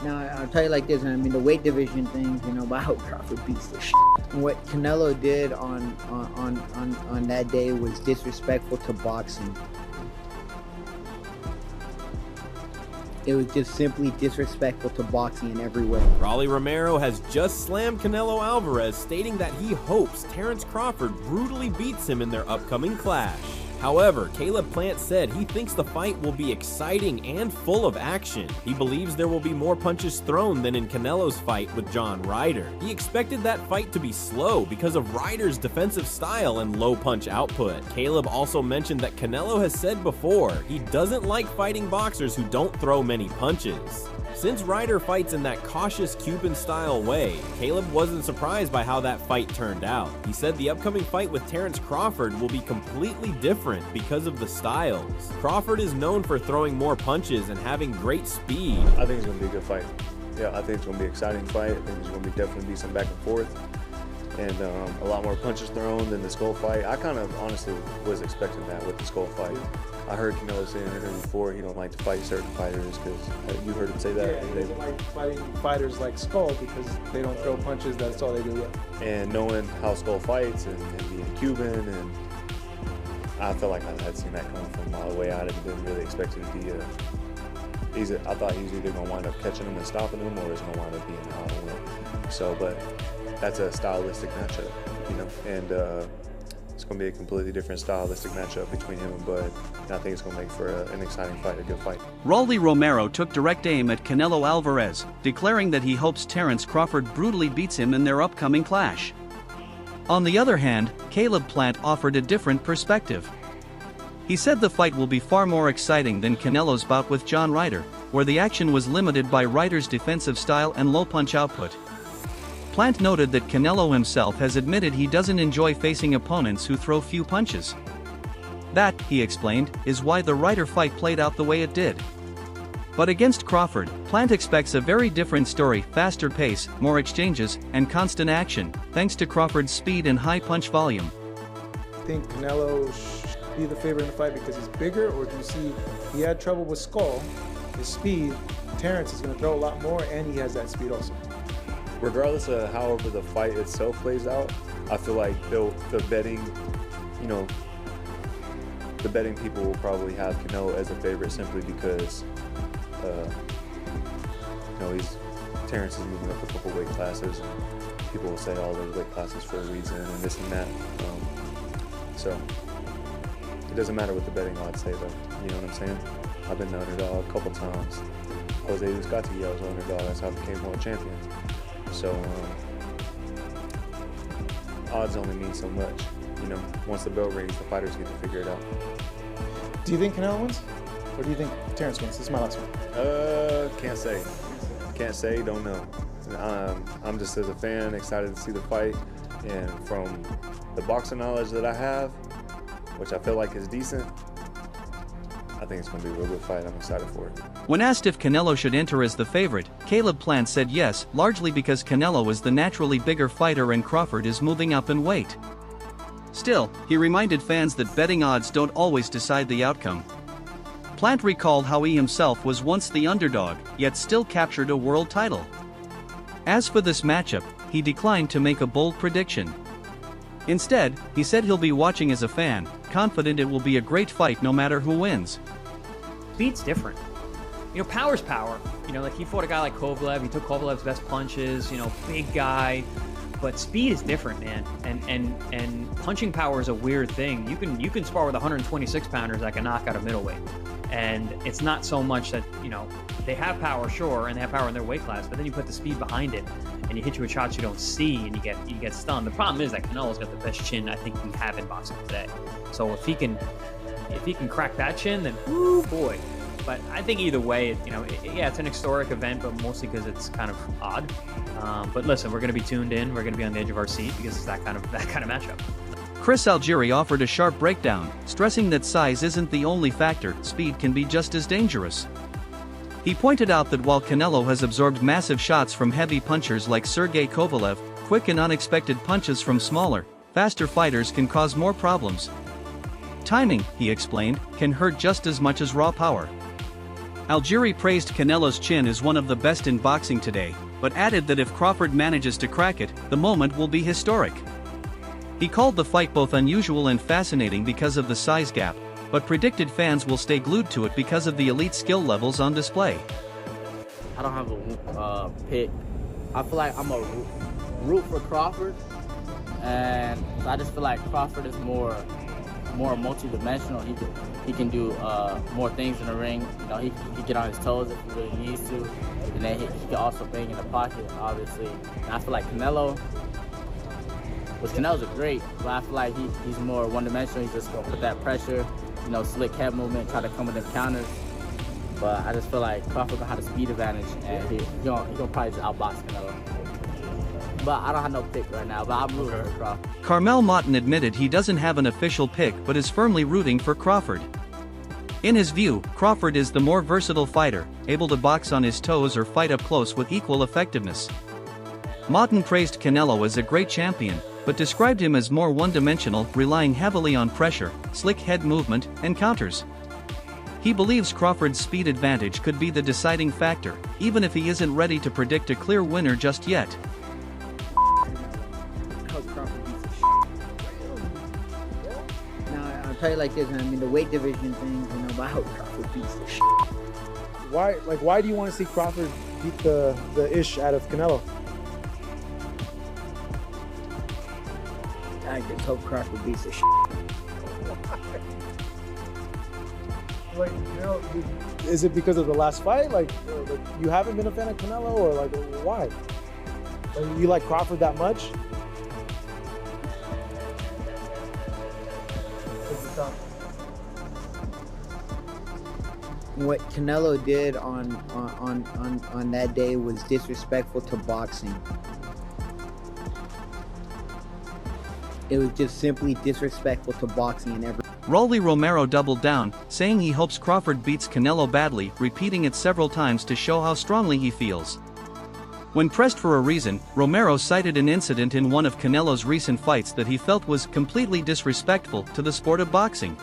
Now I'll tell you like this. I mean, the weight division things, but I hope Crawford beats the shit. What Canelo did on that day was disrespectful to boxing. It was just simply disrespectful to boxing in every way. Rolly Romero has just slammed Canelo Alvarez, stating that he hopes Terence Crawford brutally beats him in their upcoming clash. However, Caleb Plant said he thinks the fight will be exciting and full of action. He believes there will be more punches thrown than in Canelo's fight with John Ryder. He expected that fight to be slow because of Ryder's defensive style and low punch output. Caleb also mentioned that Canelo has said before he doesn't like fighting boxers who don't throw many punches. Since Ryder fights in that cautious Cuban-style way, Caleb wasn't surprised by how that fight turned out. He said the upcoming fight with Terence Crawford will be completely different because of the styles. Crawford is known for throwing more punches and having great speed. I think it's going to be a good fight. Yeah, I think it's going to be an exciting fight. I think there's going to be definitely some back and forth and a lot more punches thrown than the Skull fight. I kind of honestly was expecting that with the Skull fight. I heard Canelo say in an interview before he don't like to fight certain fighters because you heard him say that. Yeah, he doesn't like fighting fighters like Skull because they don't throw punches, that's all they do. And knowing how Skull fights and being Cuban, and I felt like I had seen that coming from a mile away. I didn't really expect it to be I thought he was either going to wind up catching him and stopping him, or he was going to wind up being out of him. So, but that's a stylistic matchup, and it's going to be a completely different stylistic matchup between him and Bud. And I think it's going to make for an exciting fight, a good fight. Rolly Romero took direct aim at Canelo Alvarez, declaring that he hopes Terence Crawford brutally beats him in their upcoming clash. On the other hand, Caleb Plant offered a different perspective. He said the fight will be far more exciting than Canelo's bout with John Ryder, where the action was limited by Ryder's defensive style and low punch output. Plant noted that Canelo himself has admitted he doesn't enjoy facing opponents who throw few punches. That, he explained, is why the Ryder fight played out the way it did. But against Crawford, Plant expects a very different story: faster pace, more exchanges, and constant action, thanks to Crawford's speed and high punch volume. I think Canelo should be the favorite in the fight because he's bigger, or do you see he had trouble with Skull, his speed? Terence is going to throw a lot more, and he has that speed also. Regardless of however the fight itself plays out, I feel like the betting, the betting people will probably have Canelo as a favorite simply because, Terence is moving up a couple weight classes, and people will say all those weight classes for a reason and this and that. So it doesn't matter what the betting odds say, though. You know what I'm saying? I've been the underdog a couple times. Jose Uzcategui, I was an underdog. That's how I became world champion. So odds only mean so much, Once the bell rings, the fighters get to figure it out. Do you think Canelo wins, or do you think Terence wins? This is my last one. Can't say. Can't say. Don't know. I'm just, as a fan, excited to see the fight, and from the boxing knowledge that I have, which I feel like is decent, I think it's going to be a real good fight. I'm excited for it. When asked if Canelo should enter as the favorite, Caleb Plant said yes, largely because Canelo is the naturally bigger fighter and Crawford is moving up in weight. Still, he reminded fans that betting odds don't always decide the outcome. Plant recalled how he himself was once the underdog, yet still captured a world title. As for this matchup, he declined to make a bold prediction. Instead, he said he'll be watching as a fan, confident it will be a great fight no matter who wins. Speed's different. Power's power. Like he fought a guy like Kovalev, he took Kovalev's best punches, big guy. But speed is different, man. And punching power is a weird thing. You can spar with 126 pounders that can knock out a middleweight. And it's not so much that, they have power, sure, and they have power in their weight class, but then you put the speed behind it and you hit you with shots you don't see and you get stunned. The problem is that Canelo's got the best chin I think we have in boxing today. So if he can crack that chin, then woo boy. But I think either way, it's an historic event, but mostly because it's kind of odd. But listen, we're going to be tuned in. We're going to be on the edge of our seat because it's that kind of matchup. Chris Algieri offered a sharp breakdown, stressing that size isn't the only factor, speed can be just as dangerous. He pointed out that while Canelo has absorbed massive shots from heavy punchers like Sergey Kovalev, quick and unexpected punches from smaller, faster fighters can cause more problems. Timing, he explained, can hurt just as much as raw power. Algieri praised Canelo's chin as one of the best in boxing today, but added that if Crawford manages to crack it, the moment will be historic. He called the fight both unusual and fascinating because of the size gap, but predicted fans will stay glued to it because of the elite skill levels on display. I don't have a pick. I feel like I'm a root for Crawford, and I just feel like Crawford is more multi-dimensional. He can do more things in the ring. You know, he can get on his toes if he really needs to, and then he can also bang in the pocket, obviously. And I feel like Canelo's a great, but I feel like he's more one-dimensional. He's just gonna put that pressure, you know, slick head movement, try to come with them counters. But I just feel like Crawford gonna have a speed advantage, and he gonna probably just outbox Canelo. But I don't have no pick right now, but I'm rooting for Crawford. Carmel Moughton admitted he doesn't have an official pick but is firmly rooting for Crawford. In his view, Crawford is the more versatile fighter, able to box on his toes or fight up close with equal effectiveness. Moughton praised Canelo as a great champion, but described him as more one-dimensional, relying heavily on pressure, slick head movement, and counters. He believes Crawford's speed advantage could be the deciding factor, even if he isn't ready to predict a clear winner just yet. Now, I'll tell you like this, man. I mean, the weight division thing, you know, but I hope Crawford beats the shit. Why do you want to see Crawford beat the ish out of Canelo? I just hope Crawford beats the shit. Like, you know, is it because of the last fight? Like you haven't been a fan of Canelo, or like why? Like, you like Crawford that much? What Canelo did on that day was disrespectful to boxing. It was just simply disrespectful to boxing and everything. Rolly Romero doubled down, saying he hopes Crawford beats Canelo badly, repeating it several times to show how strongly he feels. When pressed for a reason, Romero cited an incident in one of Canelo's recent fights that he felt was completely disrespectful to the sport of boxing.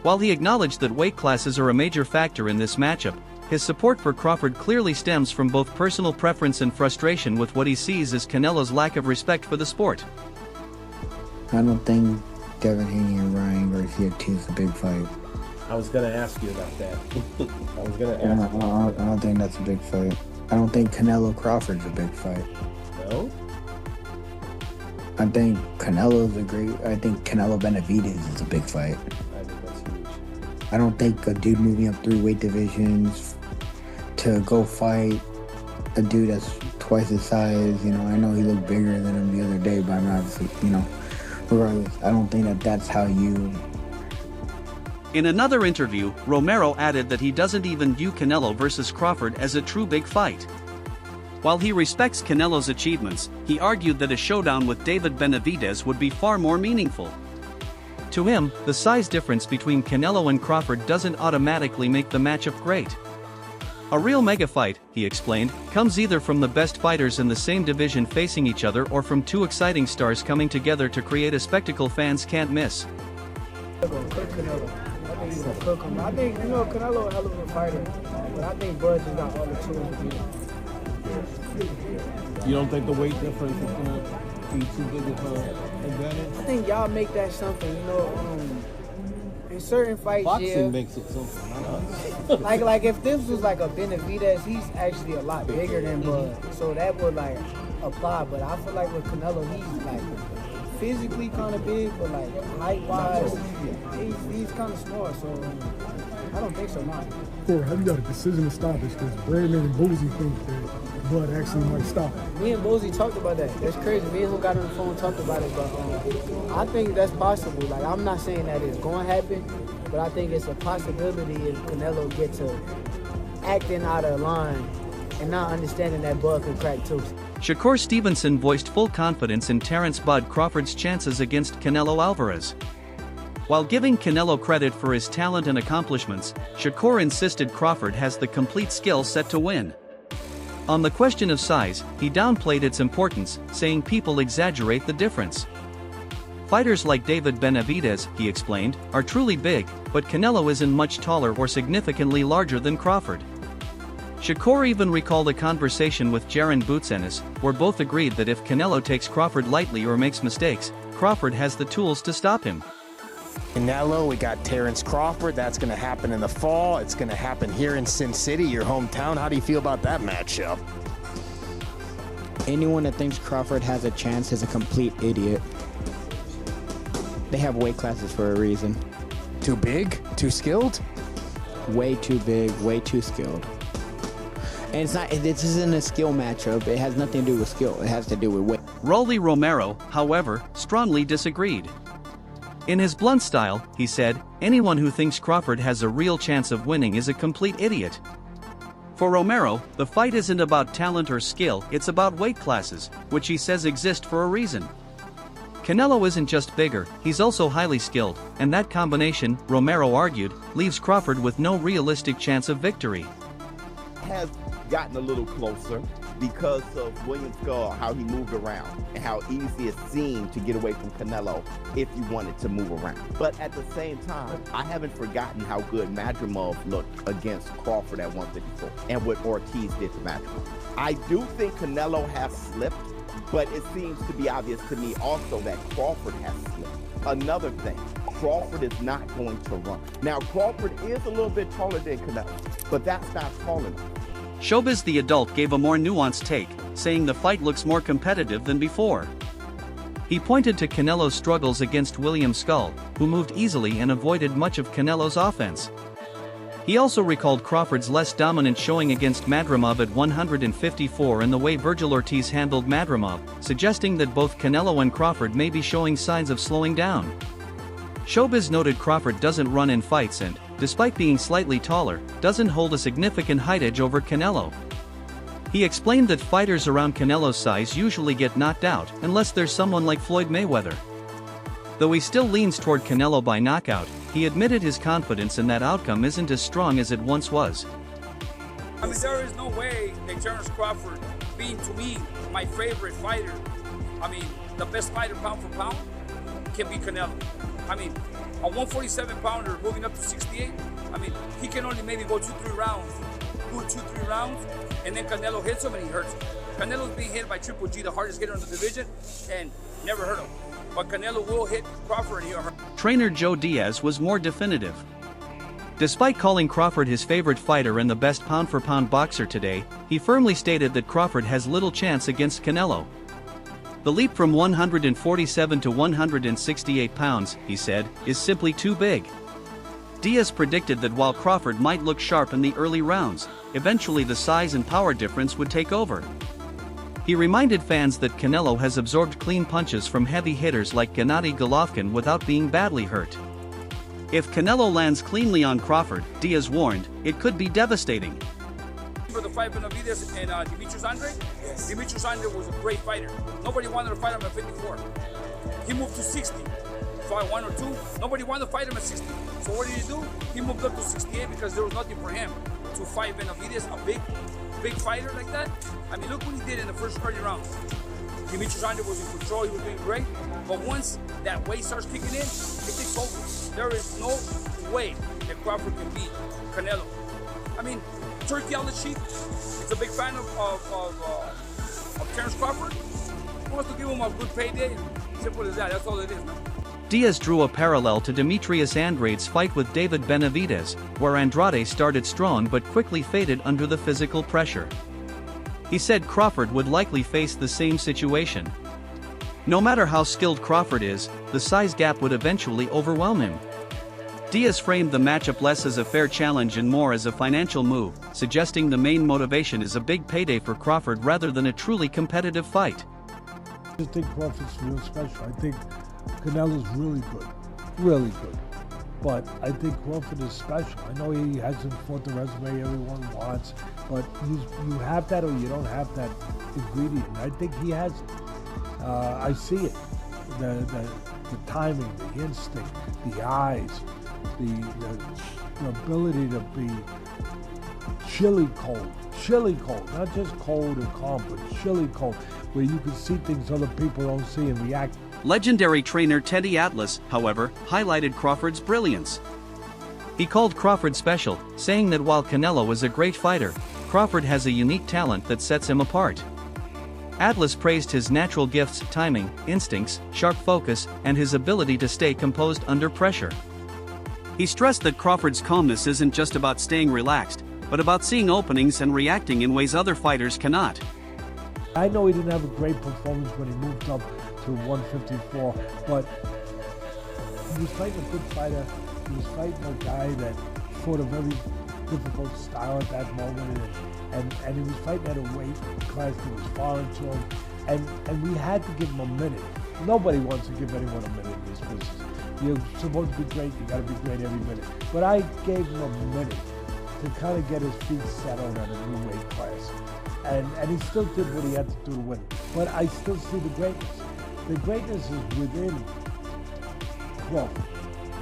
While he acknowledged that weight classes are a major factor in this matchup, his support for Crawford clearly stems from both personal preference and frustration with what he sees as Canelo's lack of respect for the sport. I don't think Devin Haney and Ryan Garcia 2 is a big fight. I was gonna ask you about that. I don't think that's a big fight. I don't think Canelo Crawford's a big fight. No? I think I think Canelo Benavidez is a big fight. I think that's huge. I don't think a dude moving up 3 weight divisions to go fight a dude that's twice his size, you know, I know he looked bigger than him the other day, but I'm obviously, you know, regardless, I don't think that's how you... In another interview, Romero added that he doesn't even view Canelo versus Crawford as a true big fight. While he respects Canelo's achievements, he argued that a showdown with David Benavidez would be far more meaningful. To him, the size difference between Canelo and Crawford doesn't automatically make the matchup great. A real mega fight, he explained, comes either from the best fighters in the same division facing each other or from 2 exciting stars coming together to create a spectacle fans can't miss. I think he's gonna cook him. I think, you know, Canelo a hell of a fighter, but I think Bud just got all the tools to beat him. You don't think the weight difference is gonna be too big of an advantage? I think y'all make that something, you know, in certain fights, Boxing makes it something, not us. like if this was like a Benavidez, he's actually a lot bigger than Bud, so that would like apply. But I feel like with Canelo, he's like physically kind of big, but like height-wise, he's kind of small. So I don't think so, man. Corey, have you got a decision to stop this? Because Brandon and Boozy think that Bud actually might stop it. Me and Boozy talked about that. That's crazy. Me and him got on the phone and talked about it, but I think that's possible. Like, I'm not saying that it's going to happen, but I think it's a possibility if Canelo gets to acting out of line and not understanding that Bud can crack too. Shakur Stevenson voiced full confidence in Terence "Bud" Crawford's chances against Canelo Alvarez. While giving Canelo credit for his talent and accomplishments, Shakur insisted Crawford has the complete skill set to win. On the question of size, he downplayed its importance, saying people exaggerate the difference. Fighters like David Benavidez, he explained, are truly big, but Canelo isn't much taller or significantly larger than Crawford. Shakur even recalled a conversation with Jaron Boutsenis, where both agreed that if Canelo takes Crawford lightly or makes mistakes, Crawford has the tools to stop him. Canelo, we got Terence Crawford. That's going to happen in the fall. It's going to happen here in Sin City, your hometown. How do you feel about that matchup? Anyone that thinks Crawford has a chance is a complete idiot. They have weight classes for a reason. Too big? Too skilled? Way too big, way too skilled. And it's not, this isn't a skill matchup. It has nothing to do with skill. It has to do with weight. Rolly Romero, however, strongly disagreed. In his blunt style, he said, anyone who thinks Crawford has a real chance of winning is a complete idiot. For Romero, the fight isn't about talent or skill, it's about weight classes, which he says exist for a reason. Canelo isn't just bigger, he's also highly skilled, and that combination, Romero argued, leaves Crawford with no realistic chance of victory. Has gotten a little closer because of William Skull, how he moved around and how easy it seemed to get away from Canelo if you wanted to move around. But at the same time, I haven't forgotten how good Madrimov looked against Crawford at 154 and what Ortiz did to Madrimov. I do think Canelo has slipped, but it seems to be obvious to me also that Crawford has slipped. Another thing, Crawford is not going to run. Now, Crawford is a little bit taller than Canelo, but that's not tall enough. Showbiz the Adult gave a more nuanced take, saying the fight looks more competitive than before. He pointed to Canelo's struggles against William Skull, who moved easily and avoided much of Canelo's offense. He also recalled Crawford's less dominant showing against Madrimov at 154 and the way Virgil Ortiz handled Madrimov, suggesting that both Canelo and Crawford may be showing signs of slowing down. Showbiz noted Crawford doesn't run in fights and, despite being slightly taller, doesn't hold a significant height edge over Canelo. He explained that fighters around Canelo's size usually get knocked out unless there's someone like Floyd Mayweather. Though he still leans toward Canelo by knockout, he admitted his confidence in that outcome isn't as strong as it once was. I mean, there is no way that Terence Crawford, being to me my favorite fighter, I mean, the best fighter pound for pound, can beat Canelo. I mean, a 147-pounder moving up to 68, I mean, he can only maybe go 2-3 rounds, and then Canelo hits him and he hurts him. Canelo's being hit by Triple G, the hardest hitter in the division, and never hurt him. But Canelo will hit Crawford and he'll hurt. Trainer Joe Diaz was more definitive. Despite calling Crawford his favorite fighter and the best pound-for-pound boxer today, he firmly stated that Crawford has little chance against Canelo. The leap from 147 to 168 pounds, he said, is simply too big. Diaz predicted that while Crawford might look sharp in the early rounds, eventually the size and power difference would take over. He reminded fans that Canelo has absorbed clean punches from heavy hitters like Gennady Golovkin without being badly hurt. If Canelo lands cleanly on Crawford, Diaz warned, it could be devastating. For the fight Benavidez and Demetrius Andre? Yes. Demetrius Andre was a great fighter. Nobody wanted to fight him at 54. He moved to 60. Fight 1 or 2. Nobody wanted to fight him at 60. So what did he do? He moved up to 68 because there was nothing for him to fight Benavidez, a big fighter like that. I mean, look what he did in the first 30 rounds. Demetrius Andre was in control, he was doing great. But once that weight starts kicking in, it takes over. There is no way that Crawford can beat Canelo. I mean, Turkey on the cheap is a big fan of Terence Crawford. He wants to give him a good payday. Simple as that. That's all it is, man. Diaz drew a parallel to Demetrius Andrade's fight with David Benavidez, where Andrade started strong but quickly faded under the physical pressure. He said Crawford would likely face the same situation. No matter how skilled Crawford is, the size gap would eventually overwhelm him. Diaz framed the matchup less as a fair challenge and more as a financial move, suggesting the main motivation is a big payday for Crawford rather than a truly competitive fight. I think Crawford's real special. I think Canelo's really good. But I think Crawford is special. I know he hasn't fought the resume everyone wants, but you have that or you don't have that ingredient. I think he has it. I see it. The timing, the instinct, the eyes, the ability to be chilly cold, not just cold and calm, but chilly cold, where you can see things other people don't see and react Legendary trainer Teddy Atlas, however, highlighted Crawford's brilliance. He called Crawford special, saying that while Canelo is a great fighter, Crawford has a unique talent that sets him apart. Atlas praised his natural gifts, timing, instincts, sharp focus, and his ability to stay composed under pressure. He stressed that Crawford's calmness isn't just about staying relaxed, but about seeing openings and reacting in ways other fighters cannot. I know he didn't have a great performance when he moved up to 154, but he was fighting a good fighter. He was fighting a guy that fought a very difficult style at that moment, and he was fighting at a weight class that was foreign to him, and we had to give him a minute. Nobody wants to give anyone a minute in this business. You're supposed to be great, you gotta be great every minute. But I gave him a minute to kind of get his feet settled at a new weight class. And he still did what he had to do to win. But I still see the greatness. The greatness is within Crawford.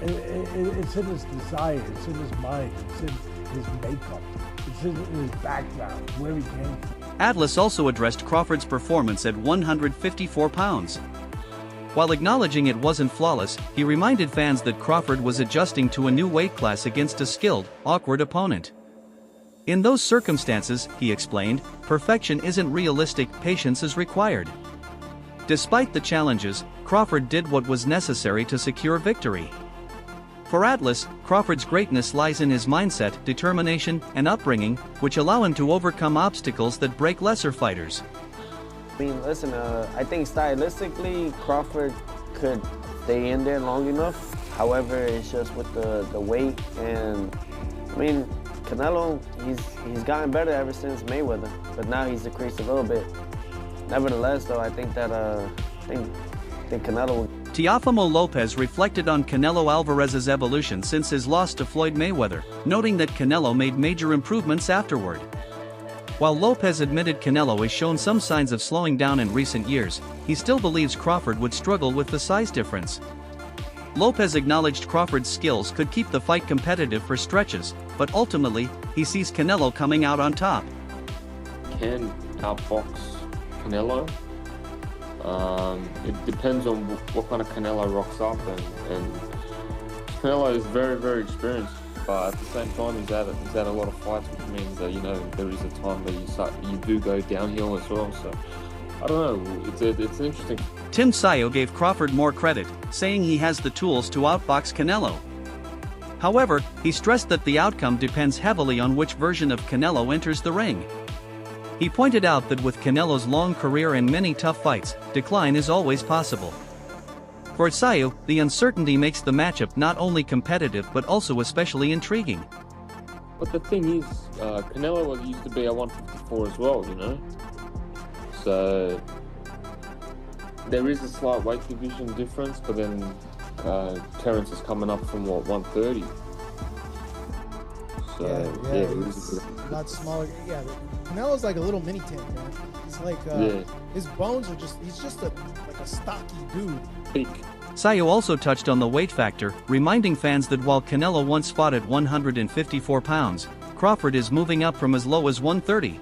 It's in his desire, it's in his mind, it's in his makeup, it's in his background, where he came from. Atlas also addressed Crawford's performance at 154 pounds. While acknowledging it wasn't flawless, he reminded fans that Crawford was adjusting to a new weight class against a skilled, awkward opponent. In those circumstances, he explained, perfection isn't realistic, patience is required. Despite the challenges, Crawford did what was necessary to secure victory. For Atlas, Crawford's greatness lies in his mindset, determination, and upbringing, which allow him to overcome obstacles that break lesser fighters. I mean, listen, I think stylistically, Crawford could stay in there long enough. However, it's just with the weight, and I mean, Canelo, he's gotten better ever since Mayweather, but now he's decreased a little bit. Nevertheless, though, I think that I think Canelo. Teofimo Lopez reflected on Canelo Alvarez's evolution since his loss to Floyd Mayweather, noting that Canelo made major improvements afterward. While Lopez admitted Canelo has shown some signs of slowing down in recent years, he still believes Crawford would struggle with the size difference. Lopez acknowledged Crawford's skills could keep the fight competitive for stretches, but ultimately, he sees Canelo coming out on top. Can outbox Canelo? It depends on what kind of Canelo rocks up, and Canelo is very, very experienced, but at the same time he's had a lot of fights, which means that, you know, there is a time where you do go downhill as well. So I don't know, it's interesting. Tim Sayo gave Crawford more credit, saying he has the tools to outbox Canelo. However, he stressed that the outcome depends heavily on which version of Canelo enters the ring. He pointed out that with Canelo's long career and many tough fights, decline is always possible. For Sayo, the uncertainty makes the matchup not only competitive but also especially intriguing. But the thing is, Canelo used to be at 154 as well, you know? So there is a slight weight division difference, but then Terence is coming up from, 130? So, yeah, he's a lot smaller. Yeah, Canelo's like a little mini tank, man. He's like, his bones are he's just like a stocky dude. Peak. Sayo also touched on the weight factor, reminding fans that while Canelo once fought at 154 pounds, Crawford is moving up from as low as 130.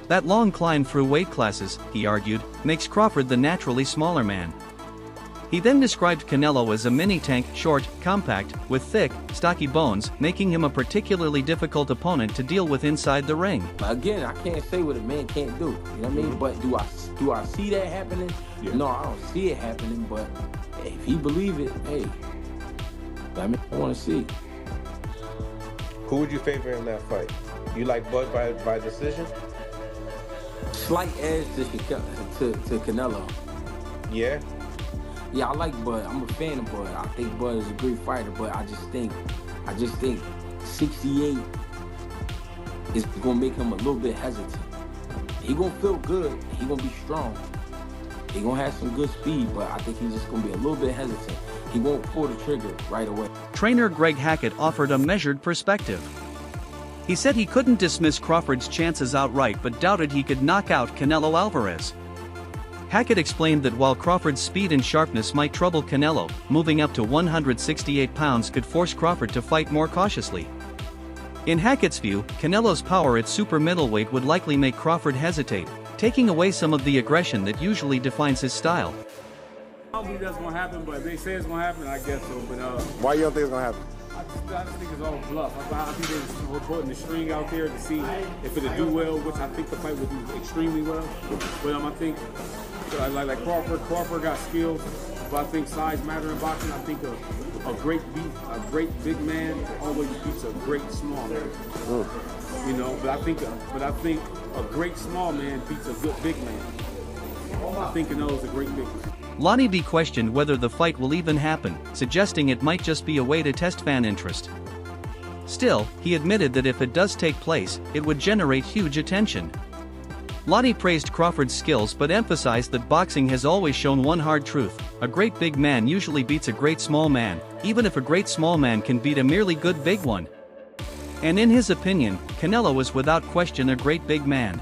That long climb through weight classes, he argued, makes Crawford the naturally smaller man. He then described Canelo as a mini-tank, short, compact, with thick, stocky bones, making him a particularly difficult opponent to deal with inside the ring. Again, I can't say what a man can't do, you know what I mean? But do I see that happening? Yeah. No, I don't see it happening, but if he believe it, hey, I mean, I want to see. Who would you favor in that fight? You like Bud by decision? Slight edge to Canelo. Yeah? Yeah, I like Bud. I'm a fan of Bud. I think Bud is a great fighter, but I just think 68 is gonna make him a little bit hesitant. He gonna feel good. He gonna be strong. He gonna have some good speed, but I think he's just gonna be a little bit hesitant. He won't pull the trigger right away. Trainer Greg Hackett offered a measured perspective. He said he couldn't dismiss Crawford's chances outright but doubted he could knock out Canelo Alvarez. Hackett explained that while Crawford's speed and sharpness might trouble Canelo, moving up to 168 pounds could force Crawford to fight more cautiously. In Hackett's view, Canelo's power at super middleweight would likely make Crawford hesitate, taking away some of the aggression that usually defines his style. don't believe that's gonna happen, but if they say it's gonna happen, I guess so. But Why you don't think it's gonna happen? I just think it's all bluff. I think they're just putting the string out there to see if it'll do well, which I think the fight will do extremely well. But I think like Crawford got skills, but I think size matter in boxing. I think a great big man always beats a great small man. You know, but I think a great small man beats a good big man. I think Canelo's a great big man. Lonnie B questioned whether the fight will even happen, suggesting it might just be a way to test fan interest. Still, he admitted that if it does take place, it would generate huge attention. Lonnie praised Crawford's skills but emphasized that boxing has always shown one hard truth: a great big man usually beats a great small man, even if a great small man can beat a merely good big one. And in his opinion, Canelo is without question a great big man.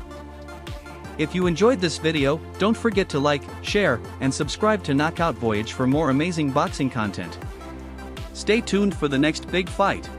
If you enjoyed this video, don't forget to like, share, and subscribe to Knockout Voyage for more amazing boxing content. Stay tuned for the next big fight.